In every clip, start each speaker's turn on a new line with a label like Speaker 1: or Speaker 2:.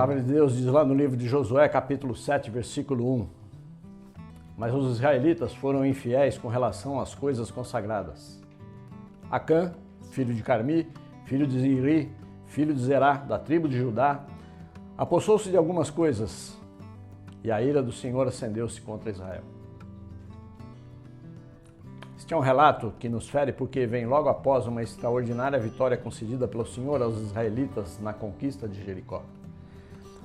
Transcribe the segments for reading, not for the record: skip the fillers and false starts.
Speaker 1: palavra de Deus diz lá no livro de Josué, capítulo 7, versículo 1. Mas os israelitas foram infiéis com relação às coisas consagradas. Acã, filho de Carmi, filho de Zimri, filho de Zerá, da tribo de Judá, apossou-se de algumas coisas, e a ira do Senhor acendeu-se contra Israel. Este é um relato que nos fere porque vem logo após uma extraordinária vitória concedida pelo Senhor aos israelitas na conquista de Jericó.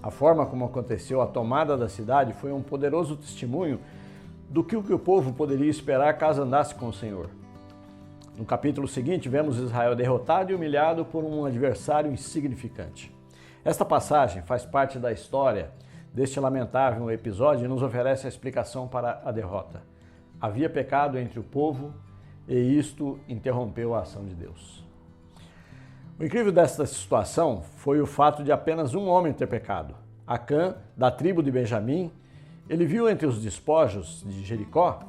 Speaker 1: A forma como aconteceu a tomada da cidade foi um poderoso testemunho do que o povo poderia esperar caso andasse com o Senhor. No capítulo seguinte, vemos Israel derrotado e humilhado por um adversário insignificante. Esta passagem faz parte da história deste lamentável episódio e nos oferece a explicação para a derrota. Havia pecado entre o povo e isto interrompeu a ação de Deus. O incrível desta situação foi o fato de apenas um homem ter pecado. Acã, da tribo de Benjamim, ele viu entre os despojos de Jericó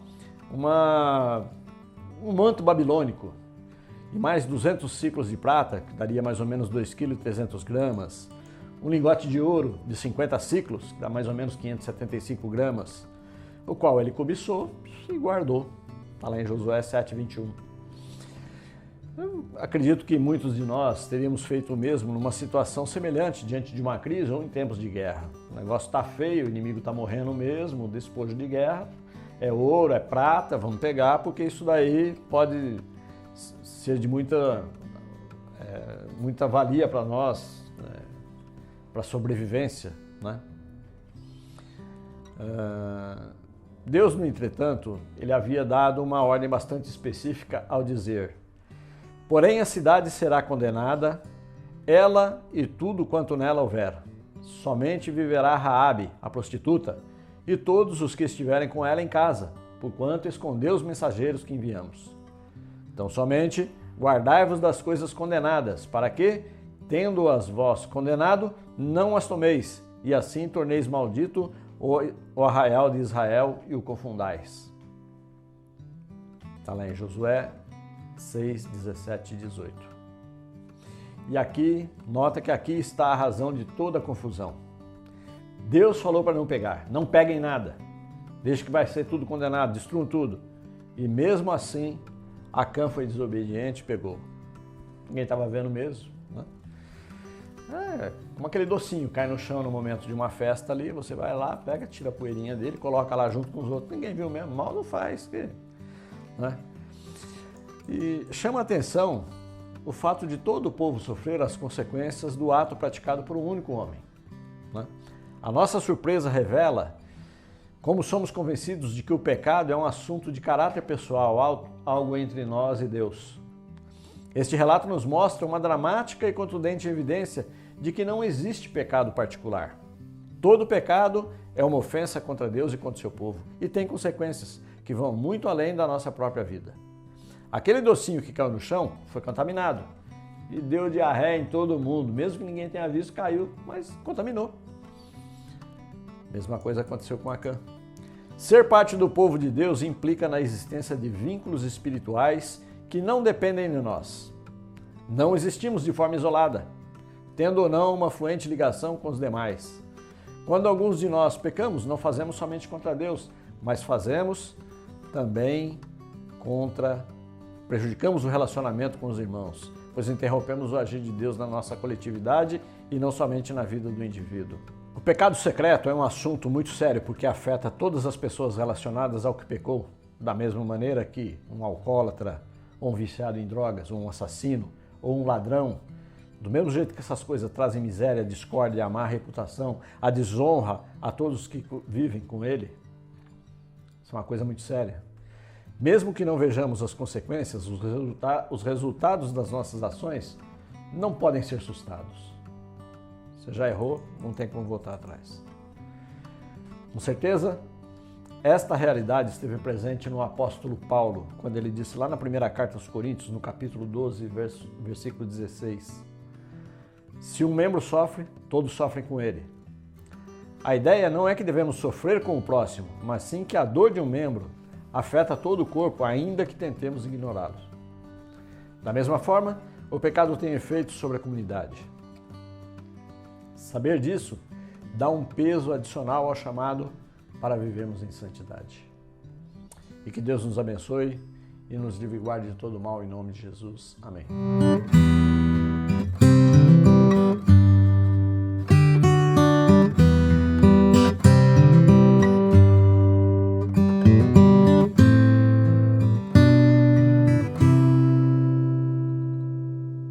Speaker 1: um manto babilônico e mais 200 ciclos de prata, que daria mais ou menos 2,3 kg, um lingote de ouro de 50 ciclos, que dá mais ou menos 575 gramas, o qual ele cobiçou e guardou. Está lá em Josué 7:21. Eu acredito que muitos de nós teríamos feito o mesmo numa situação semelhante diante de uma crise ou em tempos de guerra. O negócio está feio, o inimigo está morrendo mesmo, o despojo de guerra, é ouro, é prata, vamos pegar, porque isso daí pode ser de muita valia para nós, para a sobrevivência, né? Deus, no entretanto, ele havia dado uma ordem bastante específica ao dizer: porém a cidade será condenada, ela e tudo quanto nela houver. Somente viverá Raabe, a prostituta, e todos os que estiverem com ela em casa, porquanto escondeu os mensageiros que enviamos. Então somente guardai-vos das coisas condenadas, para que, tendo-as vós condenado, não as tomeis, e assim torneis maldito o arraial de Israel e o confundais. Está lá em Josué 6, 17 e 18. E aqui, nota que aqui está a razão de toda a confusão. Deus falou para não pegar, não peguem nada, deixe que vai ser tudo condenado, destruam tudo. E mesmo assim, Acã foi desobediente e pegou. Ninguém estava vendo mesmo, né? Como aquele docinho cai no chão no momento de uma festa ali, você vai lá, pega, tira a poeirinha dele, coloca lá junto com os outros, ninguém viu mesmo, mal não faz, né? E chama a atenção o fato de todo o povo sofrer as consequências do ato praticado por um único homem, né? A nossa surpresa revela como somos convencidos de que o pecado é um assunto de caráter pessoal, algo entre nós e Deus. Este relato nos mostra uma dramática e contundente evidência de que não existe pecado particular. Todo pecado é uma ofensa contra Deus e contra o seu povo e tem consequências que vão muito além da nossa própria vida. Aquele docinho que caiu no chão foi contaminado e deu diarreia em todo mundo, mesmo que ninguém tenha visto, caiu, mas contaminou. Mesma coisa aconteceu com Acã. Ser parte do povo de Deus implica na existência de vínculos espirituais que não dependem de nós. Não existimos de forma isolada, tendo ou não uma fluente ligação com os demais. Quando alguns de nós pecamos, não fazemos somente contra Deus, mas fazemos também prejudicamos o relacionamento com os irmãos, pois interrompemos o agir de Deus na nossa coletividade e não somente na vida do indivíduo. O pecado secreto é um assunto muito sério porque afeta todas as pessoas relacionadas ao que pecou, da mesma maneira que um alcoólatra, ou um viciado em drogas, ou um assassino, ou um ladrão. Do mesmo jeito que essas coisas trazem miséria, discórdia, a má reputação, a desonra a todos que vivem com ele, isso é uma coisa muito séria. Mesmo que não vejamos as consequências, os resultados das nossas ações não podem ser sustados. Você já errou, não tem como voltar atrás. Com certeza, esta realidade esteve presente no apóstolo Paulo, quando ele disse lá na primeira carta aos Coríntios, no capítulo 12, versículo 16, se um membro sofre, todos sofrem com ele. A ideia não é que devemos sofrer com o próximo, mas sim que a dor de um membro afeta todo o corpo, ainda que tentemos ignorá-lo. Da mesma forma, o pecado tem efeitos sobre a comunidade. Saber disso dá um peso adicional ao chamado para vivermos em santidade. E que Deus nos abençoe e nos livre e guarde de todo mal, em nome de Jesus. Amém.